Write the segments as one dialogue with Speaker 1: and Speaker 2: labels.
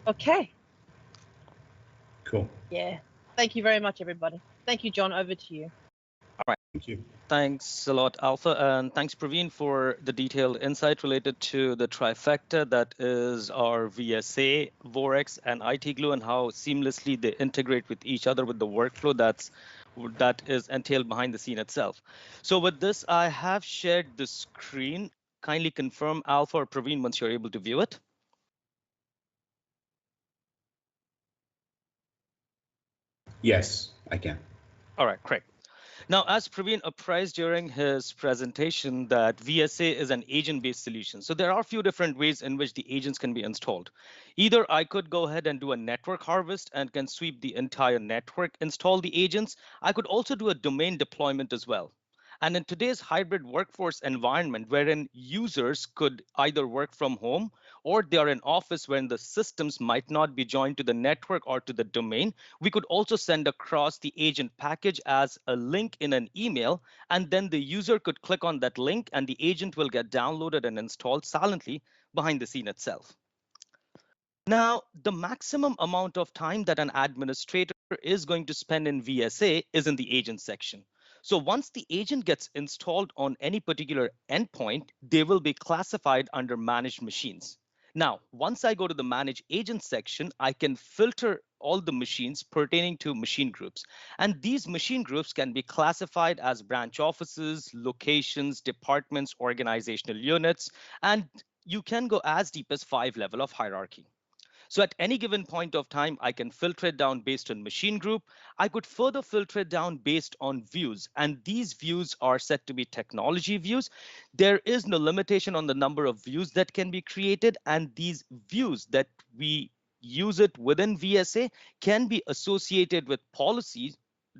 Speaker 1: Okay.
Speaker 2: Cool.
Speaker 1: Yeah. Thank you very much, everybody. Thank you, John. Over to you.
Speaker 3: All right.
Speaker 2: Thank you.
Speaker 3: Thanks a lot, Alpha, and thanks, Praveen, for the detailed insight related to the trifecta that is our VSA, Vorex, and IT Glue, and how seamlessly they integrate with each other with the workflow that is entailed behind the scene itself. So with this, I have shared the screen. Kindly confirm, Alpha or Praveen, once you're able to view it.
Speaker 2: Yes, I can.
Speaker 3: All right, great. Now, as Praveen apprised during his presentation that VSA is an agent-based solution. So there are a few different ways in which the agents can be installed. Either I could go ahead and do a network harvest and can sweep the entire network, install the agents. I could also do a domain deployment as well. And in today's hybrid workforce environment, wherein users could either work from home or they are in office when the systems might not be joined to the network or to the domain, we could also send across the agent package as a link in an email, and then the user could click on that link and the agent will get downloaded and installed silently behind the scene itself. Now, the maximum amount of time that an administrator is going to spend in VSA is in the agent section. So once the agent gets installed on any particular endpoint, they will be classified under managed machines. Now, once I go to the manage agent section, I can filter all the machines pertaining to machine groups. And these machine groups can be classified as branch offices, locations, departments, organizational units, and you can go as deep as 5 level of hierarchy. So at any given point of time, I can filter it down based on machine group. I could further filter it down based on views, and these views are set to be technology views. There is no limitation on the number of views that can be created, and these views that we use it within VSA can be associated with policies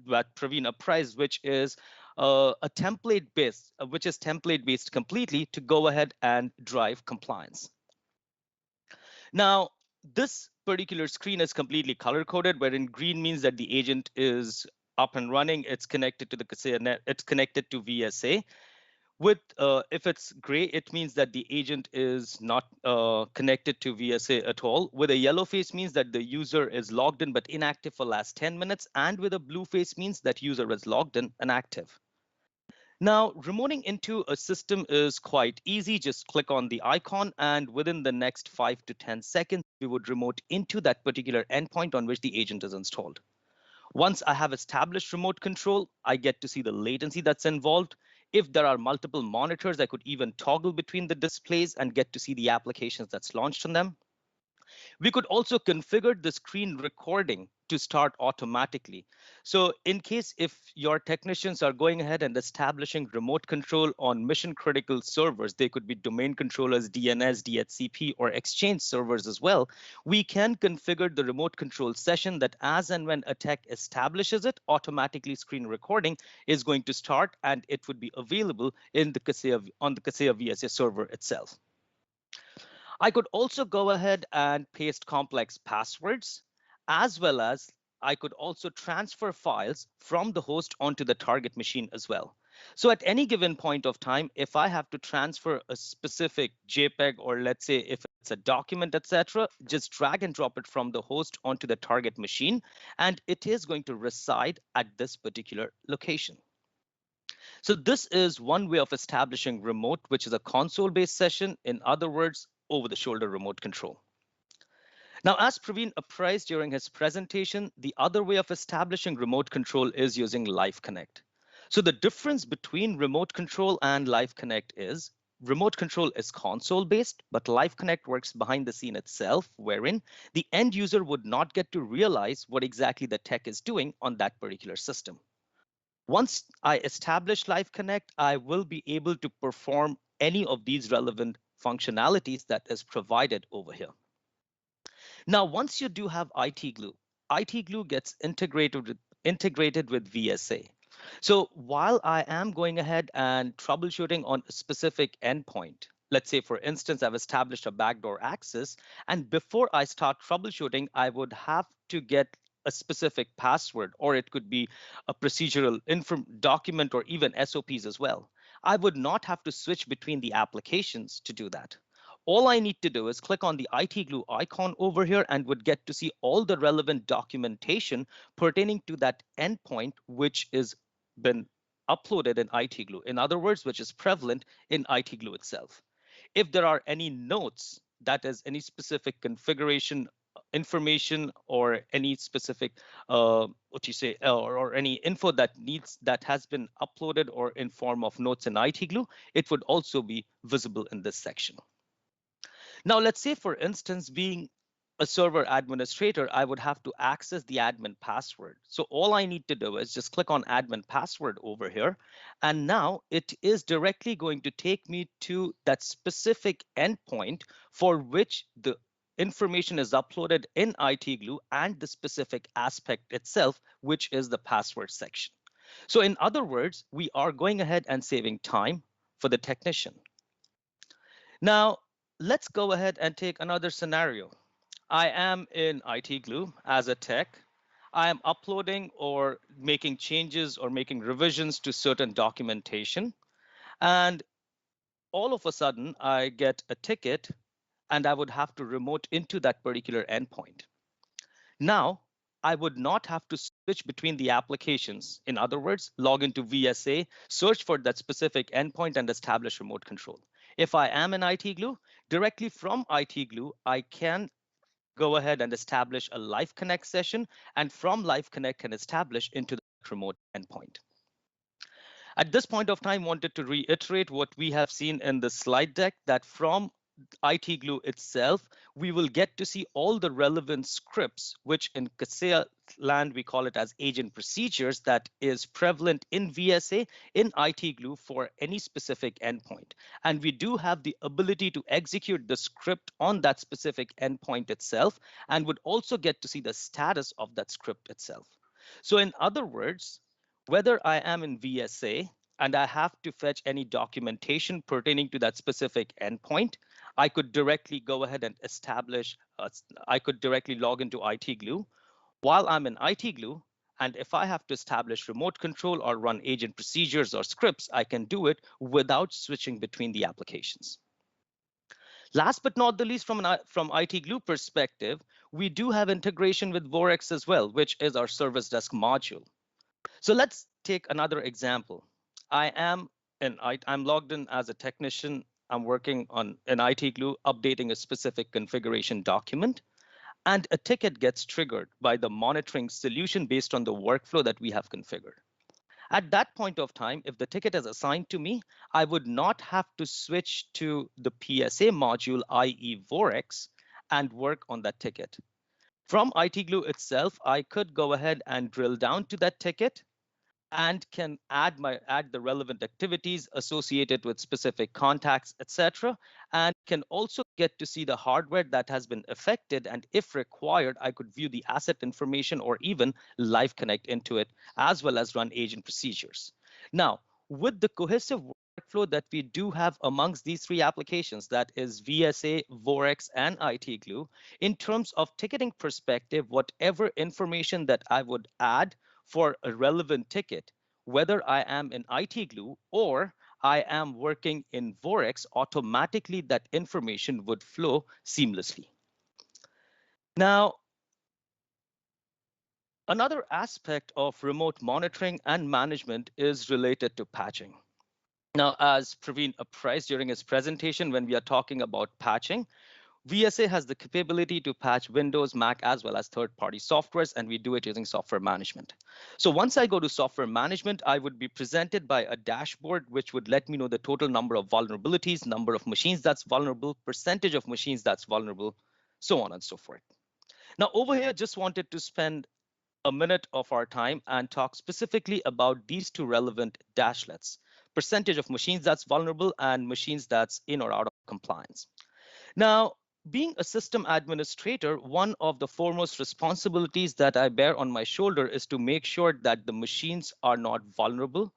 Speaker 3: that Praveen apprised, which is a template based, which is template based completely to go ahead and drive compliance. Now, this particular screen is completely color coded, wherein green means that the agent is up and running. It's connected to the Kaseya net. It's connected to VSA. With if it's gray, it means that the agent is not connected to VSA at all. With a yellow face means that the user is logged in but inactive for last 10 minutes. And with a blue face means that user is logged in and active. Now, remoting into a system is quite easy. Just click on the icon, and within the next 5 to 10 seconds, we would remote into that particular endpoint on which the agent is installed. Once I have established remote control, I get to see the latency that's involved. If there are multiple monitors, I could even toggle between the displays and get to see the applications that's launched on them. We could also configure the screen recording to start automatically. So in case if your technicians are going ahead and establishing remote control on mission critical servers, they could be domain controllers, DNS, DHCP, or Exchange servers as well. We can configure the remote control session that as and when a tech establishes it, automatically screen recording is going to start, and it would be available in the Kaseya, on the Kaseya VSA server itself. I could also go ahead and paste complex passwords, as well as I could also transfer files from the host onto the target machine as well. So at any given point of time, if I have to transfer a specific JPEG, or let's say if it's a document, etc., just drag and drop it from the host onto the target machine, and it is going to reside at this particular location. So this is one way of establishing remote, which is a console-based session. In other words, over-the-shoulder remote control. Now, as Praveen apprised during his presentation, the other way of establishing remote control is using Live Connect. So the difference between remote control and Live Connect is remote control is console-based, but Live Connect works behind the scene itself, wherein the end user would not get to realize what exactly the tech is doing on that particular system. Once I establish Live Connect, I will be able to perform any of these relevant functionalities that is provided over here. Now, once you do have IT Glue gets integrated with VSA. So while I am going ahead and troubleshooting on a specific endpoint, let's say, for instance, I've established a backdoor access, and before I start troubleshooting, I would have to get a specific password, or it could be a procedural document, or even SOPs as well. I would not have to switch between the applications to do that. All I need to do is click on the IT Glue icon over here and would get to see all the relevant documentation pertaining to that endpoint, which is been uploaded in IT Glue. In other words, which is prevalent in IT Glue itself. If there are any notes, that is any specific configuration information or any specific or any info that has been uploaded or in form of notes in IT Glue, it would also be visible in this section. Now, let's say, for instance, being a server administrator, I would have to access the admin password. So all I need to do is just click on admin password over here. And now it is directly going to take me to that specific endpoint for which the information is uploaded in IT Glue and the specific aspect itself, which is the password section. So in other words, we are going ahead and saving time for the technician. Now, let's go ahead and take another scenario. I am in IT Glue as a tech. I am uploading or making changes or making revisions to certain documentation. And all of a sudden, I get a ticket and I would have to remote into that particular endpoint. Now, I would not have to switch between the applications. In other words, log into VSA, search for that specific endpoint and establish remote control. If I am in IT Glue, directly from IT Glue, I can go ahead and establish a Live Connect session, and from Live Connect can establish into the remote endpoint. At this point of time, wanted to reiterate what we have seen in the slide deck, that from IT Glue itself, we will get to see all the relevant scripts, which in Kaseya land, we call it as agent procedures, that is prevalent in VSA in IT Glue for any specific endpoint. And we do have the ability to execute the script on that specific endpoint itself, and would also get to see the status of that script itself. So in other words, whether I am in VSA and I have to fetch any documentation pertaining to that specific endpoint, I could directly go ahead and establish, I could directly log into IT Glue while I'm in IT Glue. And if I have to establish remote control or run agent procedures or scripts, I can do it without switching between the applications. Last but not the least, from IT Glue perspective, we do have integration with Vorex as well, which is our service desk module. So let's take another example. I'm logged in as a technician. I'm working on an IT Glue, updating a specific configuration document, and a ticket gets triggered by the monitoring solution based on the workflow that we have configured. At that point of time, if the ticket is assigned to me, I would not have to switch to the PSA module, i.e. Vorex, and work on that ticket. From IT Glue itself, I could go ahead and drill down to that ticket and can add the relevant activities associated with specific contacts, etc., and can also get to see the hardware that has been affected. And if required, I could view the asset information or even live connect into it, as well as run agent procedures. Now, with the cohesive workflow that we do have amongst these three applications, that is VSA, Vorex, and IT Glue, in terms of ticketing perspective, whatever information that I would add for a relevant ticket, whether I am in IT Glue or I am working in Vorex, automatically that information would flow seamlessly. Now, another aspect of remote monitoring and management is related to patching. Now, as Praveen apprised during his presentation, when we are talking about patching, VSA has the capability to patch Windows, Mac, as well as third-party softwares, and we do it using software management. So once I go to software management, I would be presented by a dashboard, which would let me know the total number of vulnerabilities, number of machines that's vulnerable, percentage of machines that's vulnerable, so on and so forth. Now, over here, just wanted to spend a minute of our time and talk specifically about these two relevant dashlets: percentage of machines that's vulnerable and machines that's in or out of compliance. Now, being a system administrator, one of the foremost responsibilities that I bear on my shoulder is to make sure that the machines are not vulnerable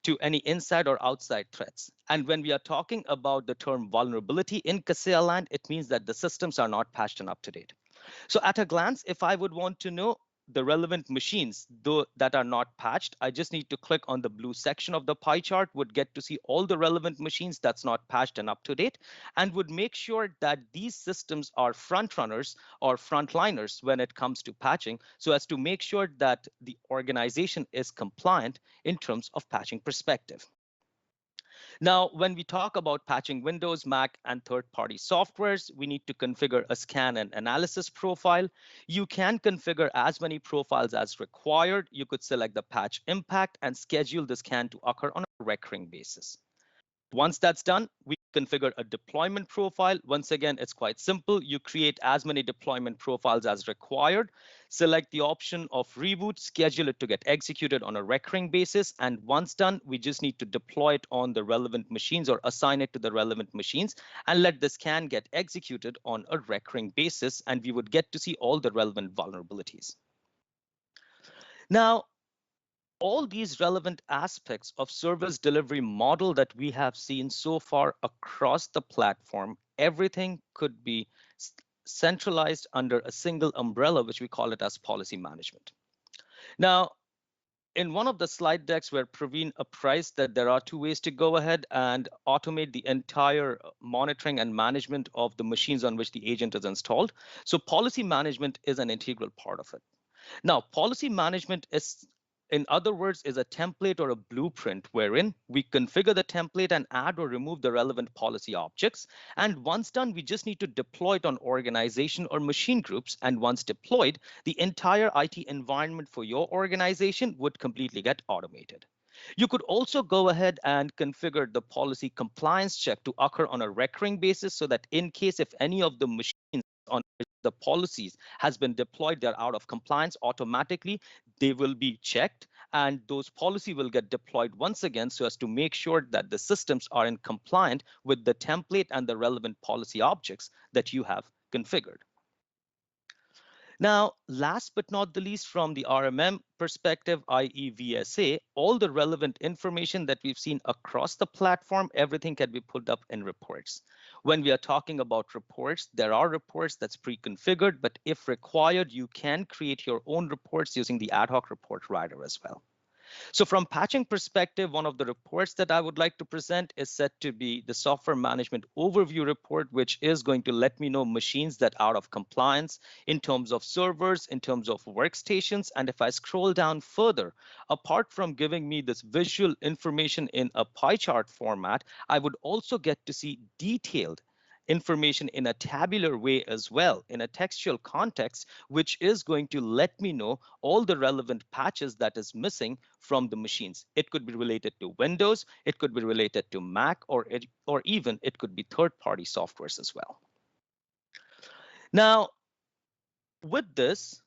Speaker 3: to any inside or outside threats. And when we are talking about the term vulnerability in Kaseya land, it means that the systems are not patched and up to date. So at a glance, if I would want to know the relevant machines that are not patched, I just need to click on the blue section of the pie chart, would get to see all the relevant machines that's not patched and up to date, and would make sure that these systems are front runners or frontliners when it comes to patching, so as to make sure that the organization is compliant in terms of patching perspective. Now, when we talk about patching Windows, Mac, and third-party softwares, we need to configure a scan and analysis profile. You can configure as many profiles as required. You could select the patch impact and schedule the scan to occur on a recurring basis. Once that's done, we configure a deployment profile. Once again, it's quite simple. You create as many deployment profiles as required, select the option of reboot, schedule it to get executed on a recurring basis. And once done, we just need to deploy it on the relevant machines or assign it to the relevant machines and let the scan get executed on a recurring basis. And we would get to see all the relevant vulnerabilities. Now, all these relevant aspects of service delivery model that we have seen so far across the platform, everything could be centralized under a single umbrella, which we call it as policy management. Now, in one of the slide decks where Praveen apprised that there are two ways to go ahead and automate the entire monitoring and management of the machines on which the agent is installed. So policy management is an integral part of it. Now, policy management is, in other words, is a template or a blueprint wherein we configure the template and add or remove the relevant policy objects. And once done, we just need to deploy it on organization or machine groups. And once deployed, the entire IT environment for your organization would completely get automated. You could also go ahead and configure the policy compliance check to occur on a recurring basis so that in case if any of the machines on the policies has been deployed, they're out of compliance automatically, they will be checked and those policy will get deployed once again so as to make sure that the systems are in compliant with the template and the relevant policy objects that you have configured. Now, last but not the least, from the RMM perspective, i.e. VSA, all the relevant information that we've seen across the platform, everything can be pulled up in reports. When we are talking about reports, there are reports that's pre-configured, but if required, you can create your own reports using the ad hoc report writer as well. So from patching perspective, one of the reports that I would like to present is set to be the software management overview report, which is going to let me know machines that are out of compliance in terms of servers, in terms of workstations. And if I scroll down further, apart from giving me this visual information in a pie chart format, I would also get to see detailed information in a tabular way as well, in a textual context, which is going to let me know all the relevant patches that is missing from the machines. It could be related to Windows, it could be related to Mac, or even it could be third-party softwares as well. Now, with this,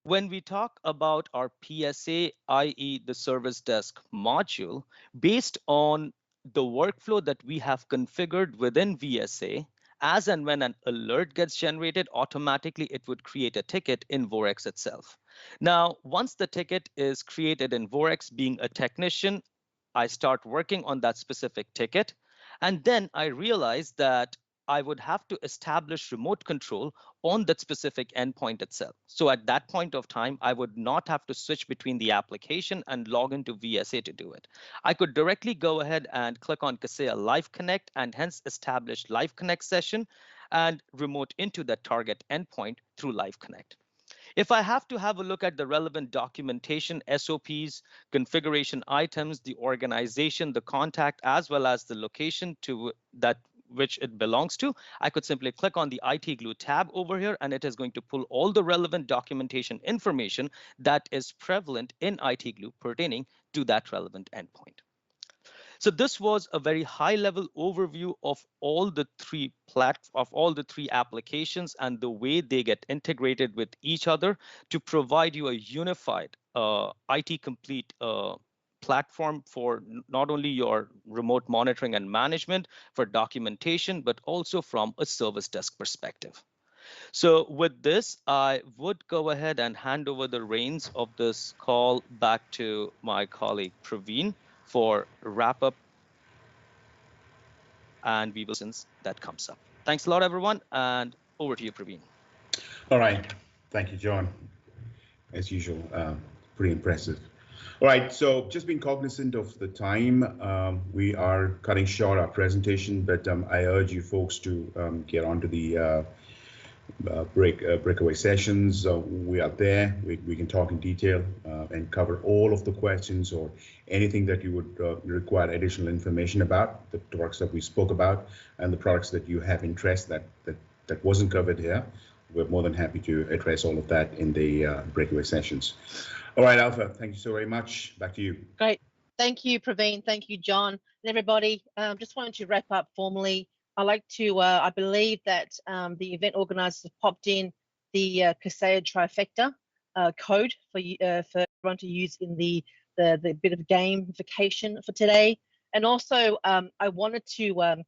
Speaker 3: when we talk about our PSA, i.e. the service desk module, based on the workflow that we have configured within VSA, as and when an alert gets generated, automatically it would create a ticket in Vorex itself. Now, once the ticket is created in Vorex, being a technician, I start working on that specific ticket. And then I realize that I would have to establish remote control on that specific endpoint itself. So at that point of time, I would not have to switch between the application and log into VSA to do it. I could directly go ahead and click on Kaseya Live Connect and hence establish Live Connect session and remote into that target endpoint through Live Connect. If I have to have a look at the relevant documentation, SOPs, configuration items, the organization, the contact, as well as the location to that which it belongs to, I could simply click on the IT Glue tab over here, and it is going to pull all the relevant documentation information that is prevalent in IT Glue pertaining to that relevant endpoint. So this was a very high-level overview of all the three applications and the way they get integrated with each other to provide you a unified IT complete platform for not only your remote monitoring and management, for documentation, but also from a service desk perspective. So with this, I would go ahead and hand over the reins of this call back to my colleague Praveen for wrap up, and we will since that comes up. Thanks a lot, everyone, and over to you, Praveen.
Speaker 2: All right. Thank you, John. as usual, pretty impressive. All right, so just being cognizant of the time, we are cutting short our presentation, but I urge you folks to get onto the breakaway sessions. We are there. We can talk in detail and cover all of the questions or anything that you would require additional information about, the products that we spoke about and the products that you have interest that wasn't covered here. We're more than happy to address all of that in the breakaway sessions. All right, Alpha, thank you so very much. Back to you.
Speaker 1: Great. Thank you, Praveen. Thank you, John. And everybody, just wanted to wrap up formally. I'd like to, I believe that the event organizers have popped in the Kaseya trifecta code for everyone to use in the bit of gamification for today. And also, I wanted to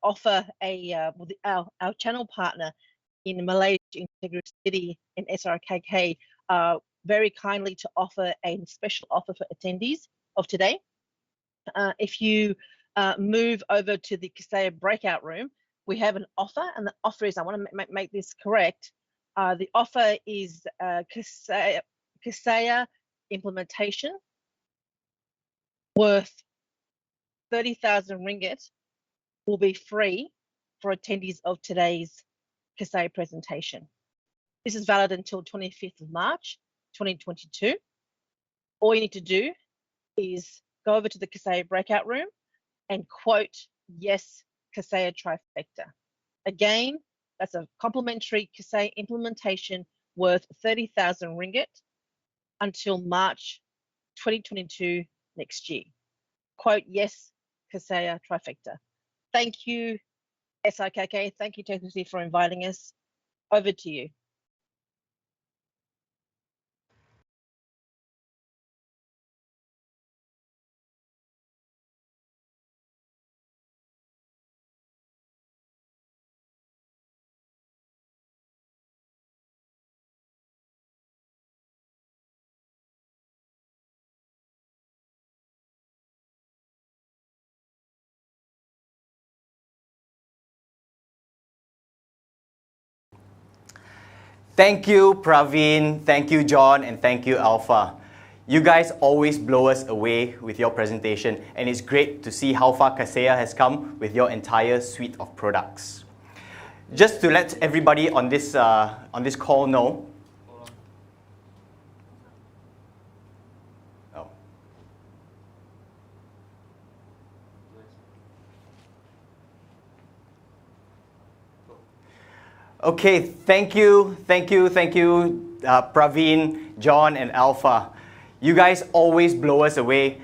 Speaker 1: offer our channel partner in Malaysia, Integricity and SRKK, very kindly to offer a special offer for attendees of today. If you move over to the Kaseya breakout room, we have an offer, and the offer is, I want to make this correct, the offer is Kaseya implementation worth 30,000 ringgit will be free for attendees of today's Kaseya presentation. This is valid until 25th of March 2022. All you need to do is go over to the Kaseya breakout room and quote, yes, Kaseya trifecta. Again, that's a complimentary Kaseya implementation worth 30,000 ringgit until March 2022 next year. Quote, yes, Kaseya trifecta. Thank you, SRKK. Thank you, Integricity, for inviting us. Over to you.
Speaker 4: Thank you, Praveen. Thank you, John. And thank you, Alpha. You guys always blow us away with your presentation, and it's great to see how far Kaseya has come with your entire suite of products. Just to let everybody on this call know, okay, thank you, Praveen, John, and Alpha. You guys always blow us away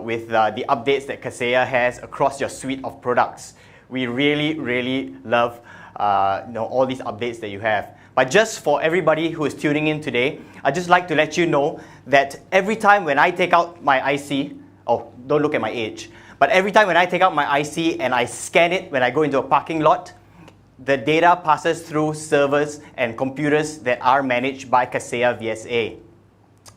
Speaker 4: with the updates that Kaseya has across your suite of products. We really love all these updates that you have. But just for everybody who is tuning in today, I'd just like to let you know that every time when I take out my IC, oh, don't look at my age, but every time when I take out my IC and I scan it when I go into a parking lot, the data passes through servers and computers that are managed by Kaseya VSA.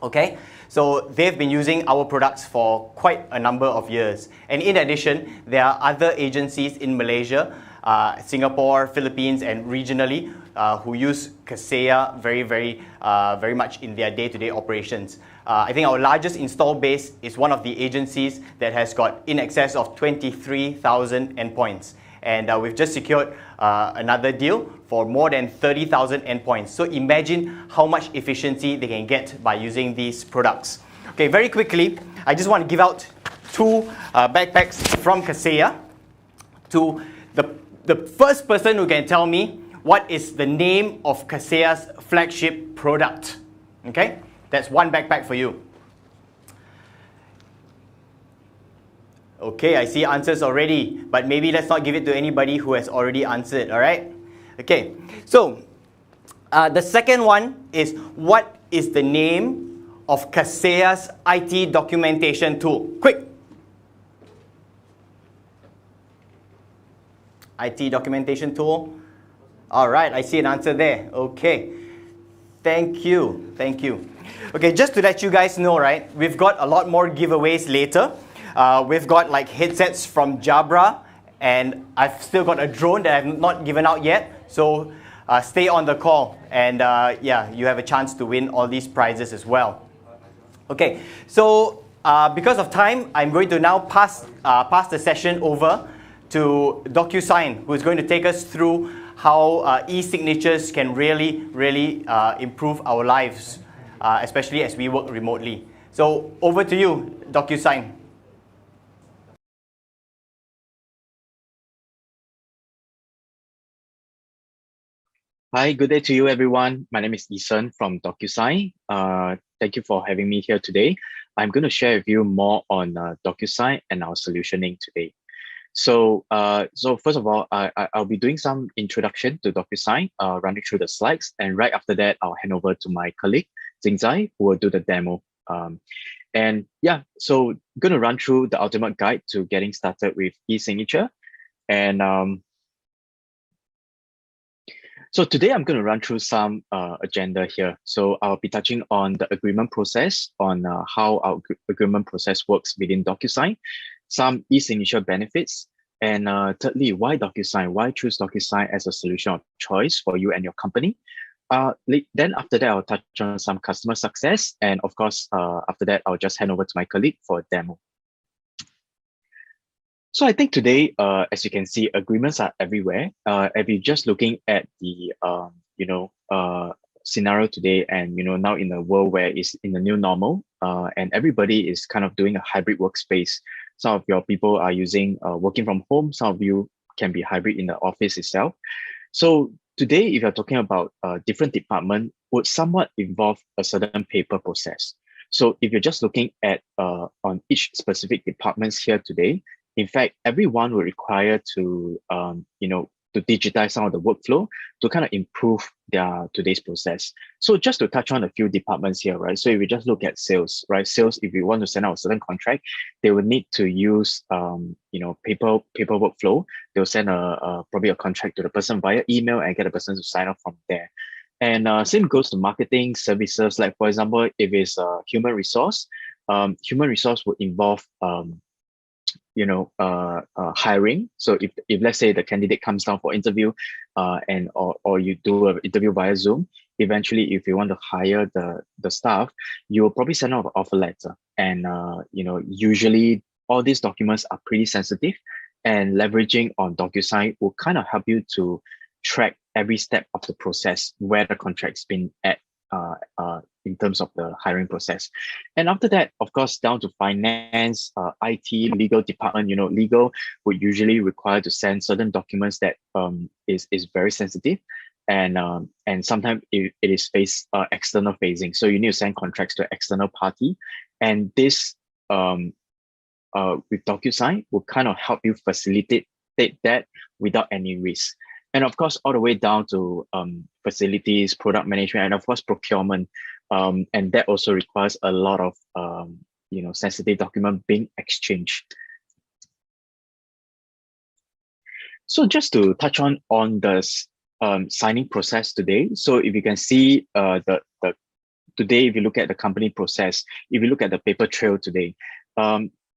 Speaker 4: Okay, so they've been using our products for quite a number of years. And in addition, there are other agencies in Malaysia, Singapore, Philippines, and regionally who use Kaseya very much in their day-to-day operations. I think our largest install base is one of the agencies that has got in excess of 23,000 endpoints. And we've just secured another deal for more than 30,000 endpoints. So imagine how much efficiency they can get by using these products. Okay, very quickly, I just want to give out two backpacks from Kaseya to the first person who can tell me what is the name of Kaseya's flagship product. Okay, that's one backpack for you. Okay, I see answers already, but maybe let's not give it to anybody who has already answered, all right? Okay, so the second one is, what is the name of Kaseya's IT documentation tool? Quick! IT documentation tool. All right, I see an answer there. Okay, thank you. Okay, just to let you guys know, right, we've got a lot more giveaways later. We've got like headsets from Jabra, and I've still got a drone that I've not given out yet. So stay on the call, and yeah, you have a chance to win all these prizes as well. Okay, so because of time, I'm going to now pass the session over to Docusign, who is going to take us through how e-signatures can really improve our lives, especially as we work remotely. So over to you, Docusign.
Speaker 5: Hi, good day to you, everyone. My name is Eason from Docusign. Thank you for having me here today. I'm going to share with you more on Docusign and our solutioning today. So first of all, I'll be doing some introduction to Docusign, running through the slides, and right after that, I'll hand over to my colleague, Zai, who will do the demo. And yeah, so going to run through the ultimate guide to getting started with e-signature. And so today I'm going to run through some agenda here. So I'll be touching on the agreement process, on how our agreement process works within Docusign, some e-signature benefits, and thirdly, why Docusign? Why choose Docusign as a solution of choice for you and your company? Then after that, I'll touch on some customer success. And of course, after that, I'll just hand over to my colleague for a demo. So I think today, as you can see, agreements are everywhere. If you're just looking at the scenario today, and now in a world where it's in the new normal, and everybody is kind of doing a hybrid workspace. Some of your people are using working from home. Some of you can be hybrid in the office itself. So today, if you're talking about different department, would somewhat involve a certain paper process. So if you're just looking at on each specific departments here today, in fact, everyone will require to, to digitize some of the workflow to kind of improve their today's process. So just to touch on a few departments here, right? So if we just look at sales, right? Sales, if you want to send out a certain contract, they will need to use, paper workflow. They'll send probably a contract to the person via email and get the person to sign up from there. And same goes to marketing services. Like for example, if it's human resource would involve hiring. So if let's say the candidate comes down for interview, or you do an interview via Zoom, eventually if you want to hire the staff, you will probably send out an offer letter. And usually all these documents are pretty sensitive, and leveraging on Docusign will kind of help you to track every step of the process where the contract's been at in terms of the hiring process. And after that, of course, down to finance, IT, legal department, legal would usually require to send certain documents that is very sensitive. And sometimes it is external facing. So you need to send contracts to an external party. And this with Docusign will kind of help you facilitate that without any risk. And of course, all the way down to facilities, product management, and of course, procurement. And that also requires a lot of, sensitive document being exchanged. So just to touch on the signing process today. So if you can see today, if you look at the company process, if you look at the paper trail today,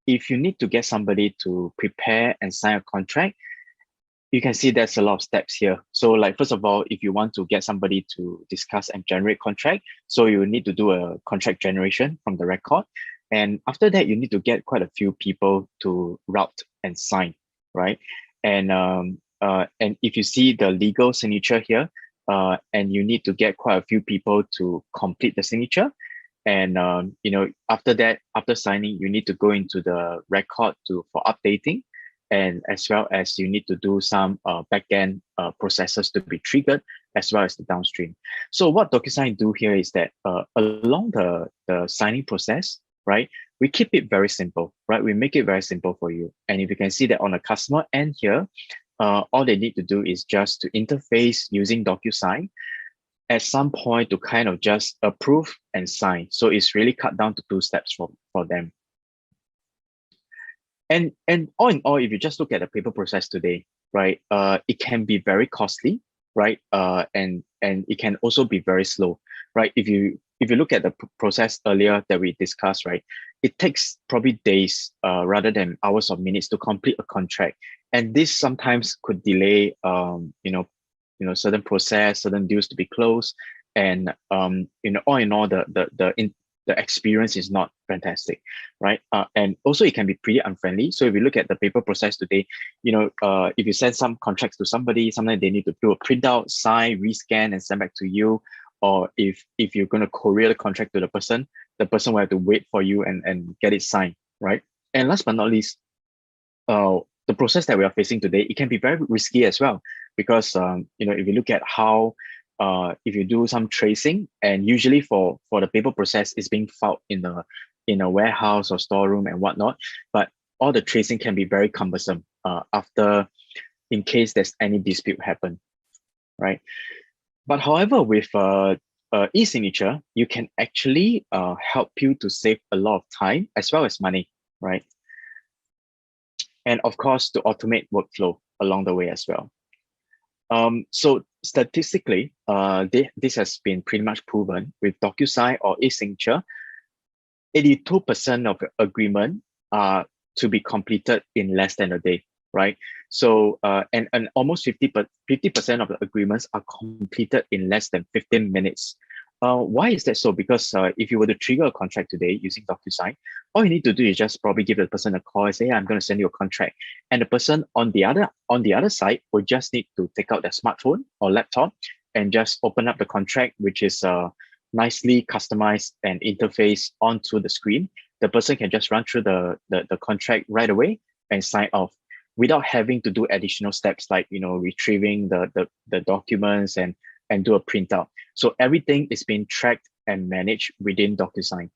Speaker 5: if you need to get somebody to prepare and sign a contract, you can see there's a lot of steps here. So like, first of all, if you want to get somebody to discuss and generate contract, so you need to do a contract generation from the record. And after that, you need to get quite a few people to route and sign, right? And if you see the legal signature here, and you need to get quite a few people to complete the signature. And after that, after signing, you need to go into the record for updating. And as well as you need to do some backend processes to be triggered, as well as the downstream. So what Docusign do here is that along the signing process, right, we keep it very simple, right? We make it very simple for you. And if you can see that on the customer end here, all they need to do is just to interface using Docusign at some point to kind of just approve and sign. So it's really cut down to 2 steps for them. And all in all, if you just look at the paper process today, right, it can be very costly, right, and it can also be very slow, right. If you look at the process earlier that we discussed, right, it takes probably days rather than hours or minutes to complete a contract, and this sometimes could delay, certain process, certain deals to be closed, and all in all, the experience is not fantastic, right? And also it can be pretty unfriendly. So if you look at the paper process today, if you send some contracts to somebody, sometimes they need to do a printout, sign, rescan, and send back to you. Or if you're going to courier the contract to the person will have to wait for you and get it signed, right? And last but not least, the process that we are facing today, it can be very risky as well, because if you look at how if you do some tracing, and usually for the paper process is being filed in a warehouse or storeroom and whatnot, but all the tracing can be very cumbersome in case there's any dispute happen, right? But however, with e-signature, you can actually help you to save a lot of time as well as money, right? And of course, to automate workflow along the way as well. So statistically, this has been pretty much proven with Docusign or e-signature. 82% of the agreement are to be completed in less than a day, right? So and almost 50% of the agreements are completed in less than 15 minutes. Why is that so? Because if you were to trigger a contract today using Docusign, all you need to do is just probably give the person a call and say, "Hey, I'm going to send you a contract," and the person on the other side will just need to take out their smartphone or laptop and just open up the contract, which is nicely customized and interface onto the screen. The person can just run through the contract right away and sign off without having to do additional steps like retrieving the documents and do a printout. So everything is being tracked and managed within Docusign.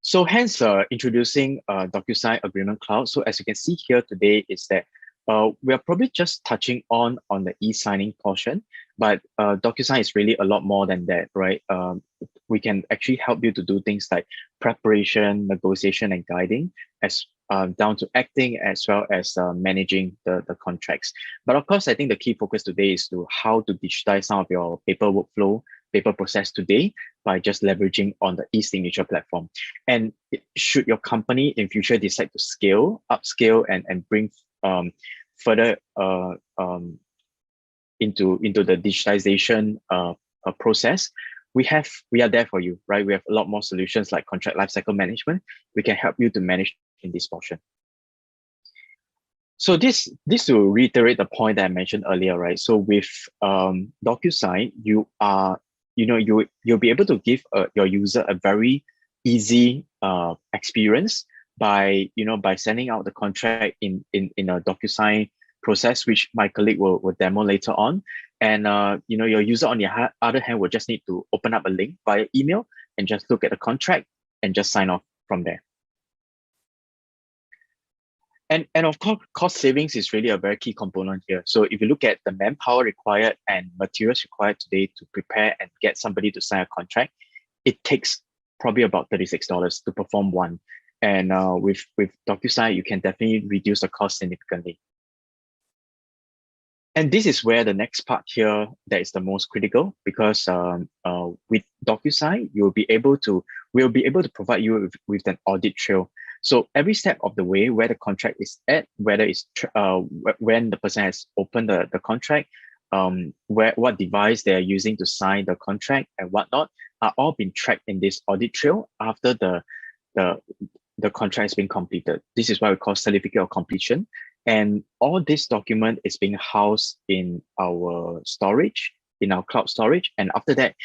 Speaker 5: So hence introducing Docusign Agreement Cloud. So as you can see here today is that we are probably just touching on the e-signing portion, but Docusign is really a lot more than that, right? We can actually help you to do things like preparation, negotiation, and guiding, as down to acting as well as managing the contracts. But of course, I think the key focus today is to how to digitize some of your paper workflow, paper process today by just leveraging on the e-signature platform. And should your company in future decide to upscale and bring further into the digitization process, we are there for you, right? We have a lot more solutions like contract lifecycle management. We can help you to manage in this portion. So this to reiterate the point that I mentioned earlier, right? So with Docusign, you'll be able to give your user a very easy experience by sending out the contract in a Docusign process, which my colleague will demo later on. And your user on the other hand will just need to open up a link via email and just look at the contract and just sign off from there. And of course, cost savings is really a very key component here. So if you look at the manpower required and materials required today to prepare and get somebody to sign a contract, it takes probably about $36 to perform one. And with Docusign, you can definitely reduce the cost significantly. And this is where the next part here that is the most critical, because with Docusign, we'll be able to provide you with an audit trail. So every step of the way where the contract is at, whether it's when the person has opened the contract, what device they are using to sign the contract and whatnot, are all being tracked in this audit trail after the contract has been completed. This is what we call certificate of completion. And all this document is being housed in our storage, in our cloud storage. And after that,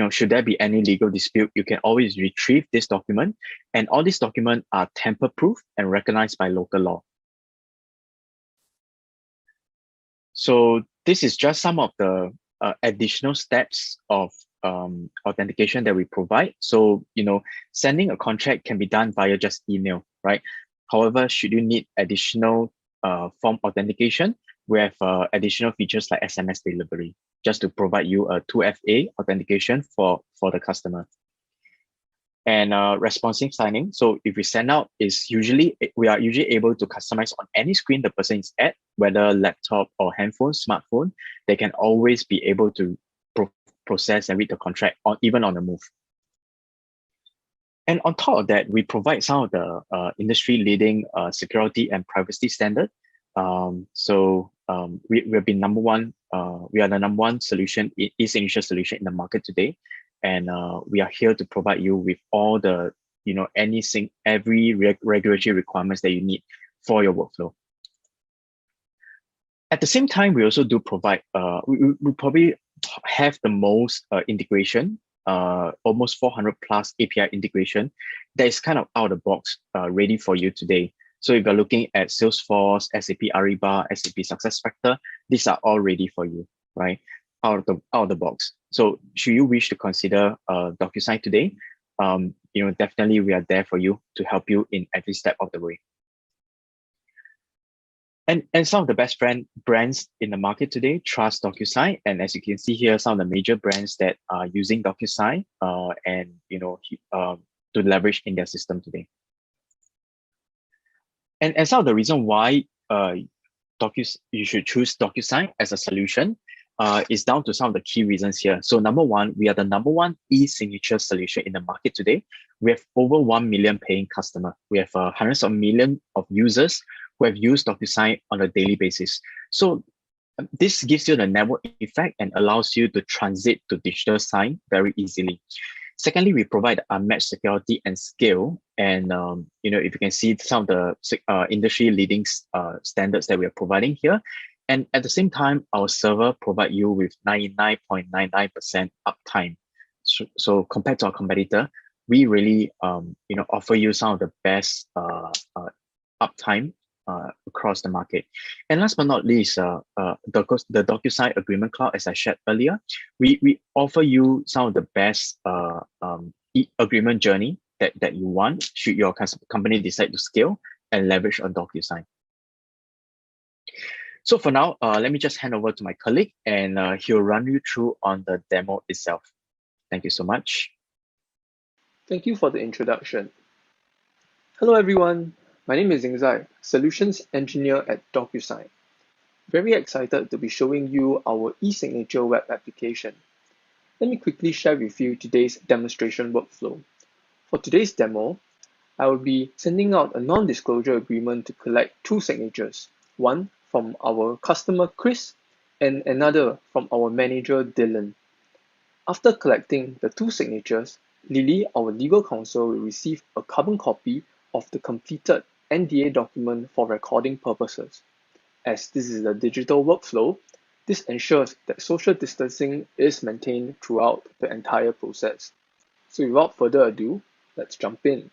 Speaker 5: should there be any legal dispute, you can always retrieve this document. And all these documents are tamper-proof and recognized by local law. So this is just some of the additional steps of authentication that we provide. So, sending a contract can be done via just email, right? However, should you need additional form authentication, we have additional features like SMS delivery, just to provide you a 2FA authentication for the customer. And responsive signing. So if we send out, we are usually able to customize on any screen the person is at, whether laptop or handphone, smartphone. They can always be able to process and read the contract even on the move. And on top of that, we provide some of the industry-leading security and privacy standard. So we have been number one. We are the number one solution, e-signature solution in the market today, and we are here to provide you with all the every regulatory requirements that you need for your workflow. At the same time, we also do provide. We probably have the most integration, almost 400 plus API integration that is kind of out of the box, ready for you today. So if you're looking at Salesforce, SAP Ariba, SAP SuccessFactors, these are all ready for you, right? Out of the box. So should you wish to consider Docusign today, definitely we are there for you to help you in every step of the way. And some of the best brands in the market today trust Docusign, and as you can see here, some of the major brands that are using Docusign to leverage in their system today. And some of the reason why you should choose Docusign as a solution is down to some of the key reasons here. So number one, we are the number one e-signature solution in the market today. We have over 1 million paying customers. We have hundreds of millions of users who have used Docusign on a daily basis. So this gives you the network effect and allows you to transit to digital sign very easily. Secondly, we provide unmatched security and scale. And if you can see some of the industry leading standards that we are providing here. And at the same time, our server provide you with 99.99% uptime. So compared to our competitor, we really offer you some of the best uptime across the market. And last but not least, the Docusign Agreement Cloud, as I shared earlier, we offer you some of the best agreement journey that you want should your company decide to scale and leverage on Docusign. So for now, let me just hand over to my colleague and he'll run you through on the demo itself. Thank you so much.
Speaker 6: Thank you for the introduction. Hello everyone, my name is Zai, Solutions Engineer at Docusign. Very excited to be showing you our e-signature web application. Let me quickly share with you today's demonstration workflow. For today's demo, I will be sending out a non-disclosure agreement to collect two signatures, one from our customer Chris and another from our manager Dylan. After collecting the two signatures, Lily, our legal counsel, will receive a carbon copy of the completed NDA document for recording purposes. As this is a digital workflow, this ensures that social distancing is maintained throughout the entire process. So without further ado, let's jump in.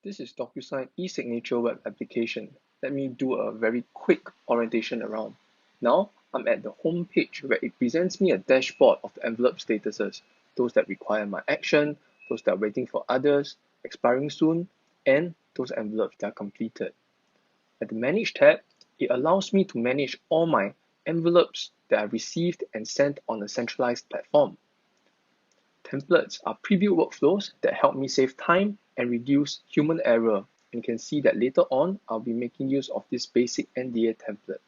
Speaker 6: This is Docusign e-signature web application. Let me do a very quick orientation around. Now, I'm at the home page where it presents me a dashboard of the envelope statuses, those that require my action, those that are waiting for others, expiring soon, and those envelopes that are completed. At the Manage tab, it allows me to manage all my envelopes that are received and sent on a centralized platform. Templates are pre-built workflows that help me save time and reduce human error. And you can see that later on, I'll be making use of this basic NDA template.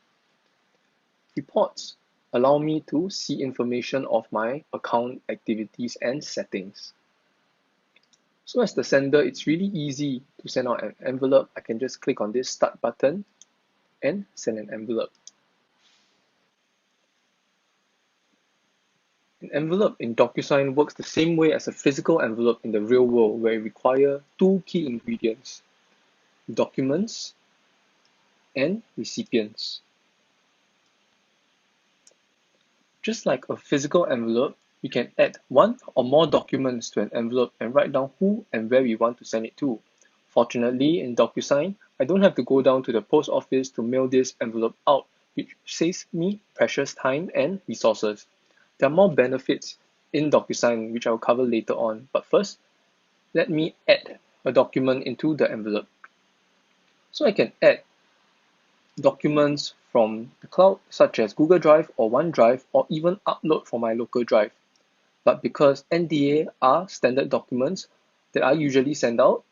Speaker 6: Reports allow me to see information of my account activities and settings. So as the sender, it's really easy to send out an envelope. I can just click on this Start button and send an envelope. An envelope in Docusign works the same way as a physical envelope in the real world, where it requires two key ingredients: documents and recipients. Just like a physical envelope, we can add one or more documents to an envelope and write down who and where we want to send it to. Fortunately, in Docusign, I don't have to go down to the post office to mail this envelope out, which saves me precious time and resources. There are more benefits in Docusign, which I will cover later on. But first, let me add a document into the envelope. So I can add documents from the cloud, such as Google Drive or OneDrive, or even upload from my local drive. But because NDA are standard documents that I usually send out,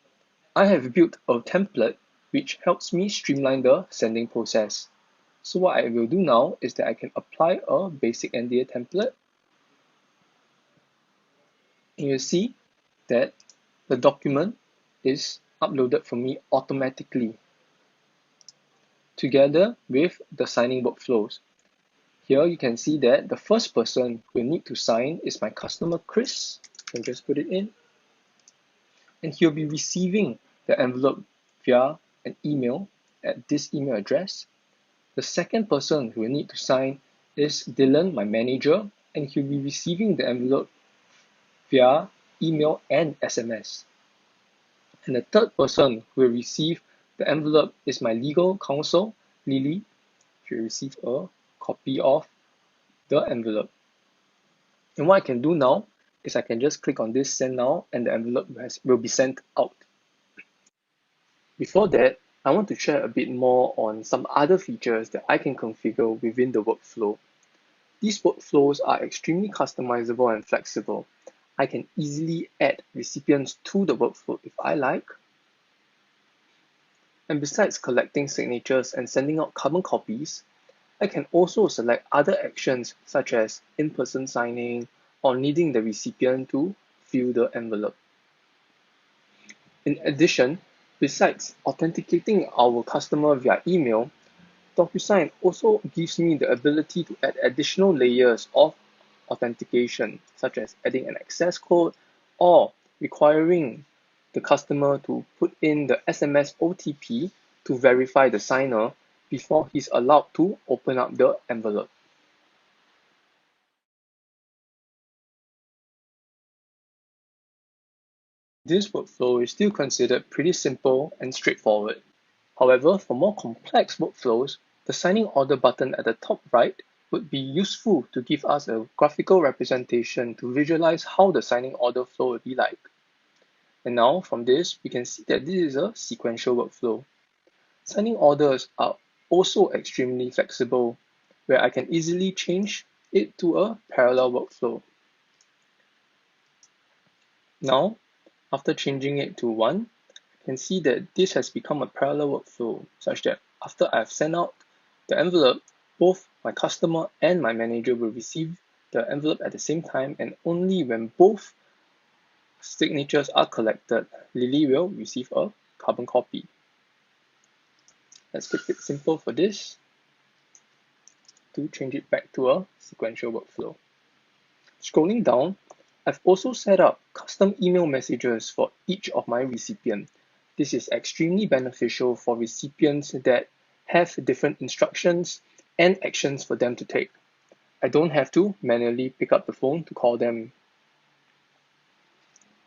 Speaker 6: I have built a template which helps me streamline the sending process. So what I will do now is that I can apply a basic NDA template. And you'll see that the document is uploaded for me automatically, together with the signing workflows. Here you can see that the first person who will need to sign is my customer Chris. I'll just put it in. And he'll be receiving the envelope via an email at this email address. The second person who will need to sign is Dylan, my manager, and he'll be receiving the envelope via email and SMS. And the third person who will receive the envelope is my legal counsel, Lily. She will receive a copy of the envelope. And what I can do now is I can just click on this send now and the envelope will be sent out. Before that, I want to share a bit more on some other features that I can configure within the workflow. These workflows are extremely customizable and flexible. I can easily add recipients to the workflow if I like. And besides collecting signatures and sending out carbon copies, I can also select other actions such as in-person signing or needing the recipient to fill the envelope. In addition, besides authenticating our customer via email, Docusign also gives me the ability to add additional layers of authentication, such as adding an access code or requiring the customer to put in the SMS OTP to verify the signer before he's allowed to open up the envelope. This workflow is still considered pretty simple and straightforward. However, for more complex workflows, the signing order button at the top right would be useful to give us a graphical representation to visualize how the signing order flow will be like. And now from this, we can see that this is a sequential workflow. Signing orders are also extremely flexible, where I can easily change it to a parallel workflow. Now, after changing it to 1, you can see that this has become a parallel workflow, such that after I've sent out the envelope, both my customer and my manager will receive the envelope at the same time, and only when both signatures are collected, Lily will receive a carbon copy. Let's keep it simple for this to change it back to a sequential workflow. Scrolling down, I've also set up custom email messages for each of my recipients. This is extremely beneficial for recipients that have different instructions and actions for them to take. I don't have to manually pick up the phone to call them.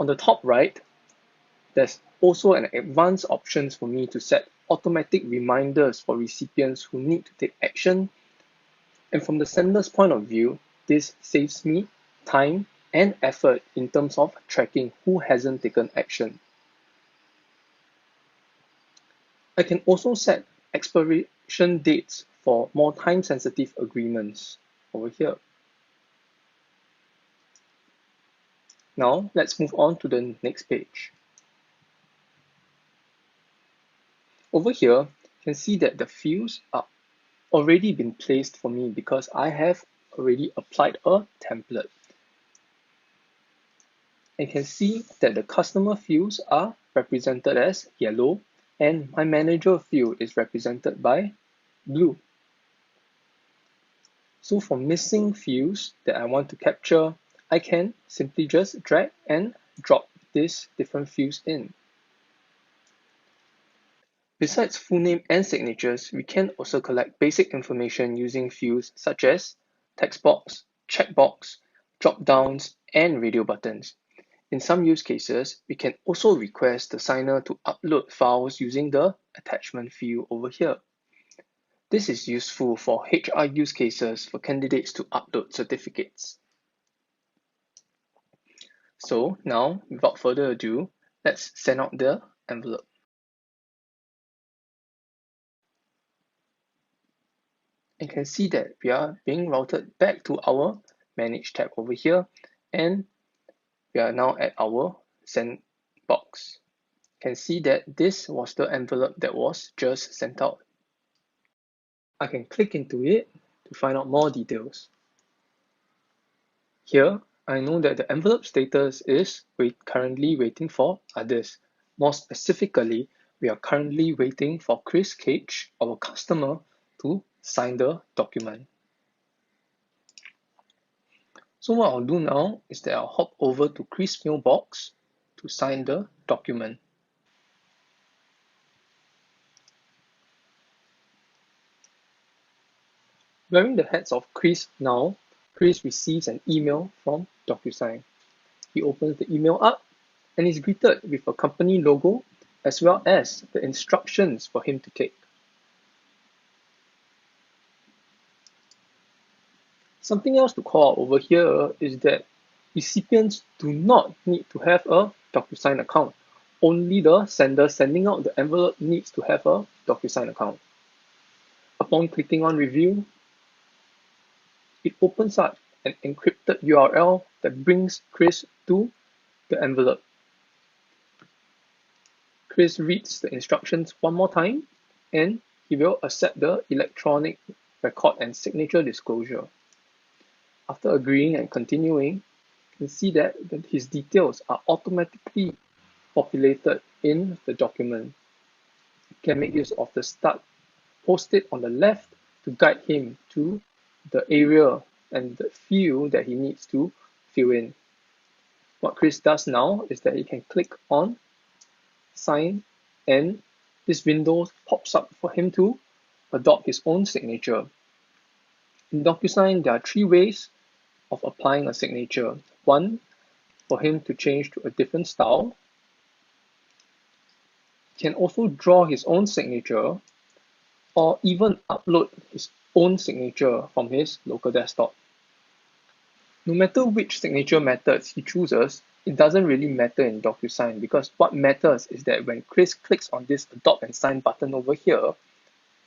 Speaker 6: On the top right, there's also an advanced option for me to set automatic reminders for recipients who need to take action. And from the sender's point of view, this saves me time and effort in terms of tracking who hasn't taken action. I can also set expiration dates for more time-sensitive agreements over here. Now, let's move on to the next page. Over here, you can see that the fields are already been placed for me because I have already applied a template. You can see that the customer fields are represented as yellow and my manager field is represented by blue. So for missing fields that I want to capture, I can simply just drag and drop these different fields in. Besides full name and signatures, we can also collect basic information using fields such as text box, checkbox, drop downs, and radio buttons. In some use cases, we can also request the signer to upload files using the attachment field over here. This is useful for HR use cases for candidates to upload certificates. So now, without further ado, let's send out the envelope. You can see that we are being routed back to our Manage tab over here, and we are now at our Send box. You can see that this was the envelope that was just sent out. I can click into it to find out more details. Here, I know that the envelope status is currently waiting for others. More specifically, we are currently waiting for Chris Cage, our customer, to sign the document. So what I'll do now is that I'll hop over to Chris' mailbox to sign the document. Wearing the hats of Chris now, Chris receives an email from Docusign. He opens the email up and is greeted with a company logo as well as the instructions for him to take. Something else to call out over here is that recipients do not need to have a Docusign account. Only the sender sending out the envelope needs to have a Docusign account. Upon clicking on review, it opens up an encrypted URL that brings Chris to the envelope. Chris reads the instructions one more time and he will accept the electronic record and signature disclosure. After agreeing and continuing, you can see that his details are automatically populated in the document. You can make use of the start post-it on the left to guide him to the area and the field that he needs to fill in. What Chris does now is that he can click on sign and this window pops up for him to adopt his own signature. In Docusign, there are three ways of applying a signature. One, for him to change to a different style. He can also draw his own signature or even upload his own signature from his local desktop. No matter which signature methods he chooses, it doesn't really matter in Docusign because what matters is that when Chris clicks on this adopt and sign button over here,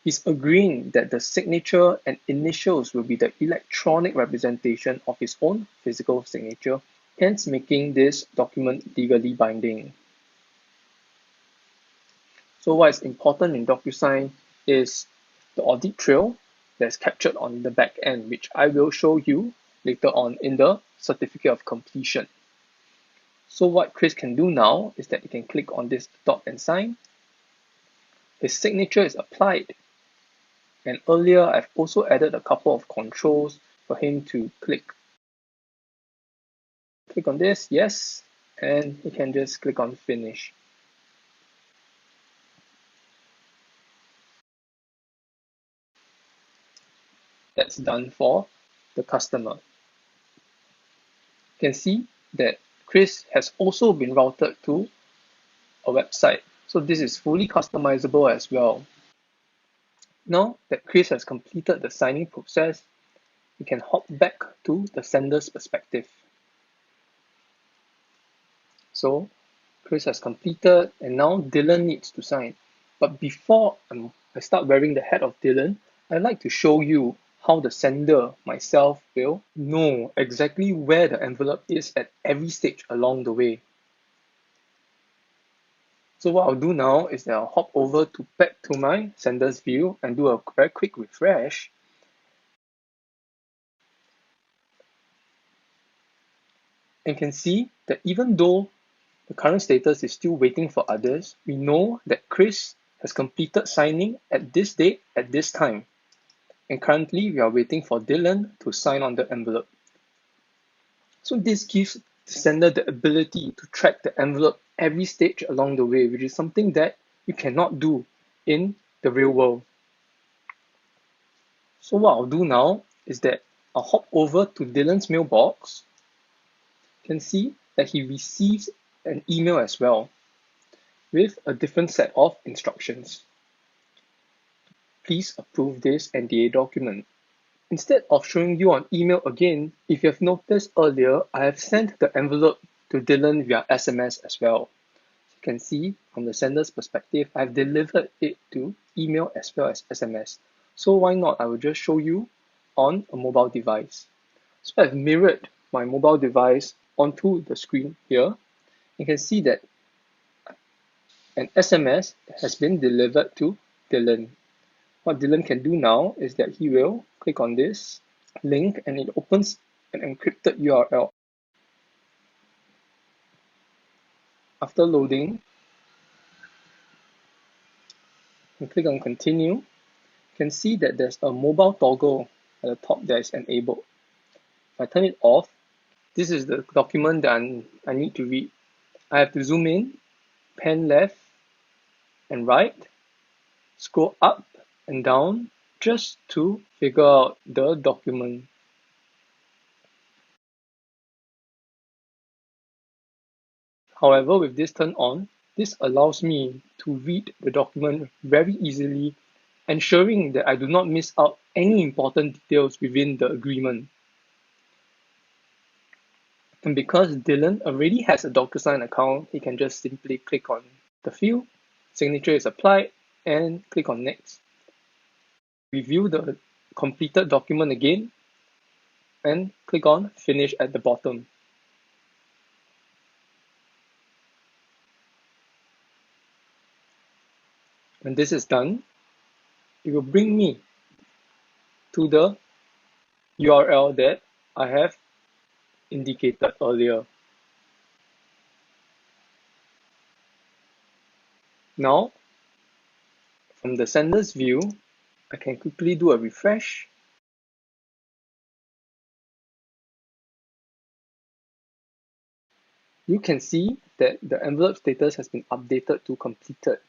Speaker 6: he's agreeing that the signature and initials will be the electronic representation of his own physical signature, hence making this document legally binding. So what is important in Docusign is the audit trail that's captured on the back end, which I will show you later on in the certificate of completion. So what Chris can do now is that he can click on this adopt and sign. His signature is applied. And earlier, I've also added a couple of controls for him to click. Click on this, yes, and he can just click on finish. That's done for the customer. You can see that Chris has also been routed to a website. So this is fully customizable as well. Now that Chris has completed the signing process, we can hop back to the sender's perspective. So Chris has completed and now Dylan needs to sign. But before I start wearing the hat of Dylan, I'd like to show you how the sender, myself, will know exactly where the envelope is at every stage along the way. So what I'll do now is that I'll hop over back to my sender's view and do a very quick refresh. And can see that even though the current status is still waiting for others, we know that Chris has completed signing at this date at this time. And currently we are waiting for Dylan to sign on the envelope. So this gives the sender the ability to track the envelope every stage along the way, which is something that you cannot do in the real world. So what I'll do now is that I'll hop over to Dylan's mailbox. You can see that he receives an email as well with a different set of instructions. Please approve this NDA document. Instead of showing you on email again, if you have noticed earlier, I have sent the envelope to Dylan via SMS as well. You can see from the sender's perspective, I've delivered it to email as well as SMS. So why not? I will just show you on a mobile device. So I've mirrored my mobile device onto the screen here. You can see that an SMS has been delivered to Dylan. What Dylan can do now is that he will click on this link and it opens an encrypted URL. After loading, and click on continue, you can see that there's a mobile toggle at the top that is enabled. If I turn it off, this is the document that I need to read. I have to zoom in, pan left and right, scroll up and down just to figure out the document. However, with this turned on, this allows me to read the document very easily, ensuring that I do not miss out any important details within the agreement. And because Dylan already has a Docusign account, he can just simply click on the field, signature is applied, and click on next. Review the completed document again, and click on finish at the bottom. When this is done, it will bring me to the URL that I have indicated earlier. Now, from the sender's view, I can quickly do a refresh. You can see that the envelope status has been updated to completed.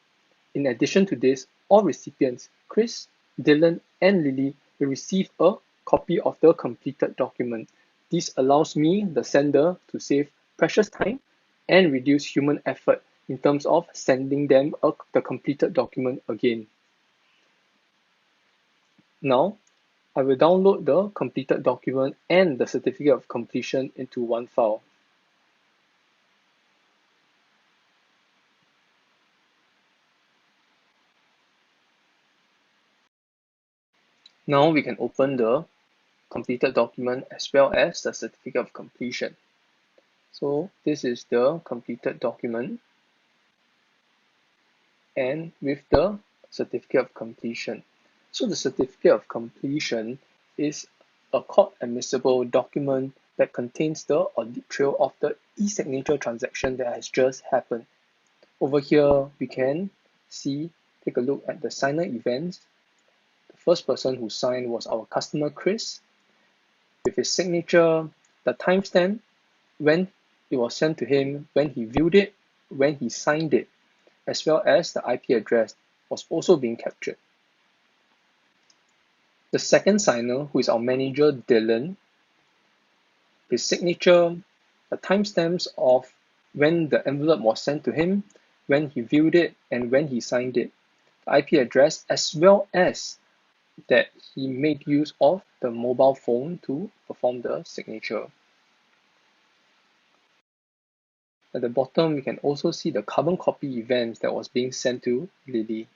Speaker 6: In addition to this, all recipients, Chris, Dylan, and Lily, will receive a copy of the completed document. This allows me, the sender, to save precious time and reduce human effort in terms of sending them the completed document again. Now, I will download the completed document and the certificate of completion into one file. Now we can open the completed document as well as the certificate of completion. So this is the completed document and with the certificate of completion. So the certificate of completion is a court admissible document that contains the audit trail of the e-signature transaction that has just happened. Over here, we can take a look at the signer events. The first person who signed was our customer Chris, with his signature, the timestamp, when it was sent to him, when he viewed it, when he signed it, as well as the IP address was also being captured. The second signer, who is our manager Dylan, his signature, the timestamps of when the envelope was sent to him, when he viewed it, and when he signed it, the IP address, as well as that he made use of the mobile phone to perform the signature. At the bottom, we can also see the carbon copy events that was being sent to Lily.